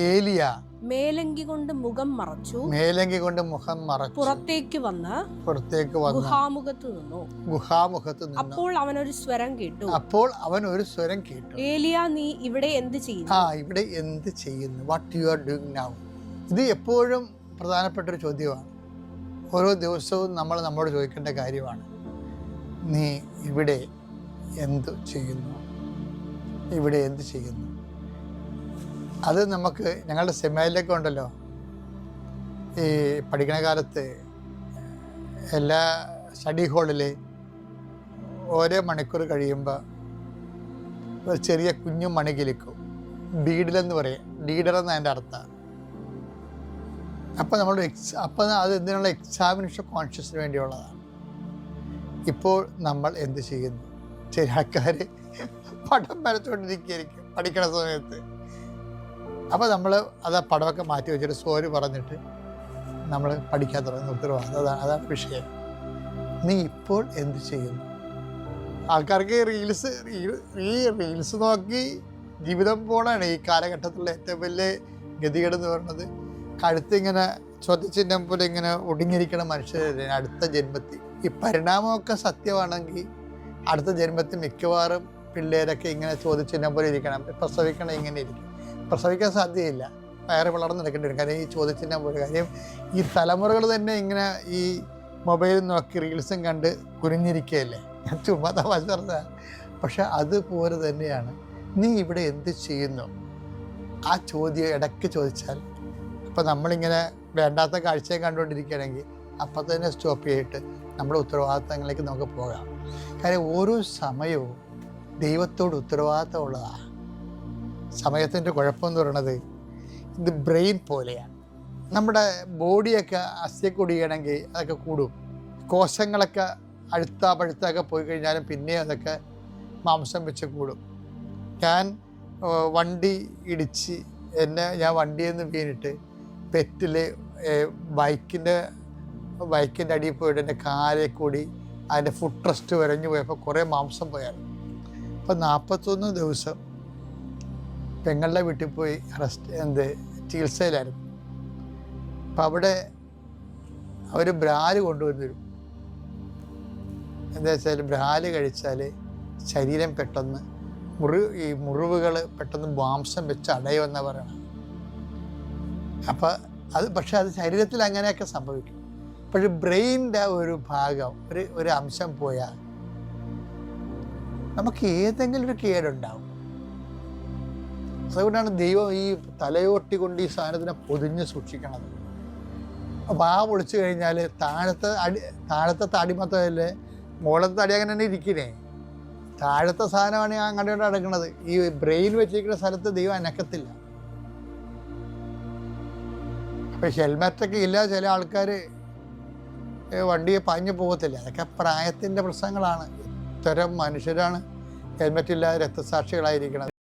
ഏലിയ മേലങ്കി കൊണ്ട് മുഖം മറച്ചു പുറത്തേക്ക് വന്ന് ഗുഹാമുഖത്ത് നിന്നു. അപ്പോൾ അവൻ ഒരു സ്വരം കേട്ടു. ഏലിയ, നീ ഇവിടെ എന്ത് ചെയ്യുന്നു? What you are doing now? ഇത് എപ്പോഴും പ്രധാനപ്പെട്ട ഒരു ചോദ്യമാണ്. ഓരോ ദിവസവും നമ്മൾ നമ്മോട് ചോദിക്കേണ്ട കാര്യമാണ്. നീ ഇവിടെ എന്ത് ചെയ്യുന്നു? അത് നമുക്ക് ഞങ്ങളുടെ സെമിനാറിലൊക്കെ ഉണ്ടല്ലോ, ഈ പഠിക്കണ കാലത്ത് എല്ലാ സ്റ്റഡി ഹാളിൽ ഓരോ മണിക്കൂർ കഴിയുമ്പോൾ ഒരു ചെറിയ കുഞ്ഞു മണി കിലിക്കും. ഡീഡിലെന്ന് പറയും. ഡീഡർ എന്ന് അതിൻ്റെ അർത്ഥം. അപ്പോൾ നമ്മൾ അത് എന്തിനുള്ള എക്സാമിനേഷൻ കോൺഷ്യസിന് വേണ്ടിയുള്ളതാണ്. ഇപ്പോൾ നമ്മൾ എന്ത് ചെയ്യുന്നു? ചില ആൾക്കാർ പടം വരച്ചുകൊണ്ടിരിക്കുകയായിരിക്കും പഠിക്കണ സമയത്ത്. അപ്പോൾ നമ്മൾ അത് പടമൊക്കെ മാറ്റി വെച്ചിട്ട് സോറി പറഞ്ഞിട്ട് നമ്മൾ പഠിക്കാൻ തുടങ്ങുന്ന ഉത്തരവാദിത്തം. അതാണ് വിഷയം. നീ ഇപ്പോൾ എന്ത് ചെയ്യുന്നു? ആൾക്കാർക്ക് റീൽസ് നോക്കി ജീവിതം പോകണമാണ് ഈ കാലഘട്ടത്തിലുള്ള ഏറ്റവും വലിയ ഗതികേടെന്ന് പറയുന്നത്. കഴുത്തിങ്ങനെ ചോദ്യചിഹ്നം പോലെ ഇങ്ങനെ ഒടുങ്ങിയിരിക്കണ മനുഷ്യരെ അടുത്ത ജന്മത്തിൽ. ഈ പരിണാമമൊക്കെ സത്യമാണെങ്കിൽ അടുത്ത ജന്മത്തിൽ മിക്കവാറും പിള്ളേരൊക്കെ ഇങ്ങനെ ചോദ്യചിഹ്നം പോലെ ഇരിക്കണം. പ്രസവിക്കണം ഇങ്ങനെ ഇരിക്കും. പ്രസവിക്കാൻ സാധ്യതയില്ല. വയറ് വളർന്നെടുക്കേണ്ടി വരും. കാര്യം ഈ ചോദ്യചിഹ്നം പോലെ. കാര്യം ഈ തലമുറകൾ തന്നെ ഇങ്ങനെ ഈ മൊബൈൽ നോക്കി റീൽസും കണ്ട് കുനിഞ്ഞിരിക്കുകയല്ലേ. ഞാൻ ചുമ്മാ തമാശ പറഞ്ഞതാണ്. പക്ഷെ അതുപോലെ തന്നെയാണ് നീ ഇവിടെ എന്ത് ചെയ്യുന്നു? ആ ചോദ്യം ഇടയ്ക്ക് ചോദിച്ചാൽ, ഇപ്പം നമ്മളിങ്ങനെ വേണ്ടാത്ത കാഴ്ചയും കണ്ടുകൊണ്ടിരിക്കുകയാണെങ്കിൽ അപ്പം തന്നെ സ്റ്റോപ്പ് ചെയ്തിട്ട് നമ്മുടെ ഉത്തരവാദിത്തങ്ങളിലേക്ക് നമുക്ക് പോകാം. കാര്യം ഓരോ സമയവും ദൈവത്തോട് ഉത്തരവാദിത്തമുള്ളതാണ്. സമയത്തിൻ്റെ കുഴപ്പമെന്ന് പറയുന്നത് ഇത് ബ്രെയിൻ പോലെയാണ്. നമ്മുടെ ബോഡിയൊക്കെ അസ്ഥിയൊക്കെ ഒടിയണമെങ്കിൽ അതൊക്കെ കൂടും. കോശങ്ങളൊക്കെ പഴുത്തൊക്കെ പോയി കഴിഞ്ഞാലും പിന്നെയും അതൊക്കെ മാംസം വെച്ച് കൂടും. ഞാൻ വണ്ടി ഇടിച്ച് ഞാൻ വണ്ടിയിൽ നിന്ന് വീണിട്ട് പെറ്റിൽ ബൈക്കിൻ്റെ അടിയിൽ പോയിട്ട് എൻ്റെ കാലിൽ കൂടി അതിൻ്റെ ഫുട് റെസ്റ്റ് വരഞ്ഞു പോയപ്പോൾ കുറേ മാംസം പോയായിരുന്നു. അപ്പോൾ 41 ദിവസം പെങ്ങളുടെ വീട്ടിൽ പോയി ചികിത്സയിലായിരുന്നു. അപ്പം അവിടെ അവർ ബ്രാല് കൊണ്ടുവന്നിരും. എന്താ വെച്ചാൽ ബ്രാല് കഴിച്ചാൽ ശരീരം പെട്ടെന്ന് മുറിവുകൾ പെട്ടെന്ന് മാംസം വെച്ച് അടയുമെന്നാണ് പറയണം. അപ്പം പക്ഷെ അത് ശരീരത്തിൽ അങ്ങനെയൊക്കെ സംഭവിക്കും. പക്ഷെ ബ്രെയിനിൻ്റെ ഒരു ഭാഗം ഒരു അംശം പോയാൽ നമുക്ക് ഏതെങ്കിലും ഒരു കേടുണ്ടാവും. അതുകൊണ്ടാണ് ദൈവം ഈ തലയോട്ടി കൊണ്ട് ഈ സാധനത്തിനെ പൊതിഞ്ഞ് സൂക്ഷിക്കണത്. അപ്പോൾ പൊളിച്ചു കഴിഞ്ഞാൽ താഴത്തെ തടി മൊത്തമല്ലേ, മുകളത്തെ തടി അങ്ങനെ തന്നെ ഇരിക്കണേ. താഴത്തെ സാധനമാണ് ഞാൻ അങ്ങോട്ട് അടക്കണത്. ഈ ബ്രെയിൻ വെച്ചിരിക്കുന്ന സ്ഥലത്ത് ദൈവം അനക്കത്തില്ല. അപ്പം ഹെൽമെറ്റൊക്കെ ഇല്ല ചില ആൾക്കാർ വണ്ടിയെ പാഞ്ഞു പോകത്തില്ല. അതൊക്കെ പ്രായത്തിൻ്റെ പ്രശ്നങ്ങളാണ്. ഇത്തരം മനുഷ്യരാണ് ഹെൽമെറ്റ് ഇല്ലാതെ രക്തസാക്ഷികളായിരിക്കുന്നത്.